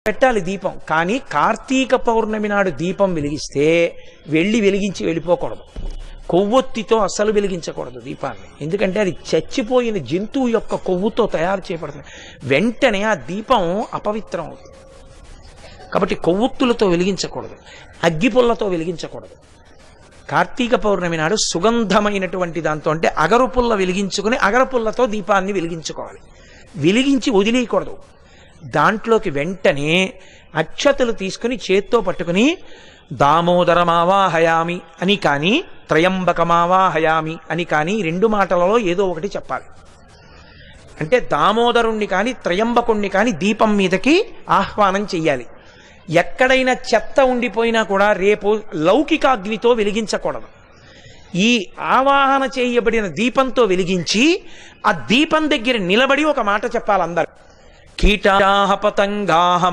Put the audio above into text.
పెట్టాలి దీపం. కానీ కార్తీక పౌర్ణమి నాడు దీపం వెలిగిస్తే వెలిగించి వెళ్ళిపోకూడదు. కొవ్వొత్తితో అస్సలు వెలిగించకూడదు దీపాన్ని. ఎందుకంటే అది చచ్చిపోయిన జంతువు యొక్క కొవ్వుతో తయారు చేయబడుతుంది. వెంటనే ఆ దీపం అపవిత్రం అవుతుంది. కాబట్టి కొవ్వొత్తులతో వెలిగించకూడదు, అగ్గిపుల్లతో వెలిగించకూడదు. కార్తీక పౌర్ణమి నాడు సుగంధమైనటువంటి దాంతో, అంటే అగరుపుల్ల వెలిగించుకుని అగరపుల్లతో దీపాన్ని వెలిగించుకోవాలి. వెలిగించి వదిలేయకూడదు. దాంట్లోకి వెంటనే అక్షతలు తీసుకుని చేత్తో పట్టుకుని దామోదరమావాహయామి అని కానీ త్రయంబకమావాహయామి అని కానీ రెండు మాటలలో ఏదో ఒకటి చెప్పాలి. అంటే దామోదరుణ్ణి కానీ త్రయంబకుణ్ణి కానీ దీపం మీదకి ఆహ్వానం చెయ్యాలి. ఎక్కడైనా చెత్త ఉండిపోయినా కూడా రేపు లౌకికాగ్నితో వెలిగించకూడదు. ఈ ఆవాహన చేయబడిన దీపంతో వెలిగించి ఆ దీపం దగ్గర నిలబడి ఒక మాట చెప్పాలి అందరు. కీటాహ పతంగాహ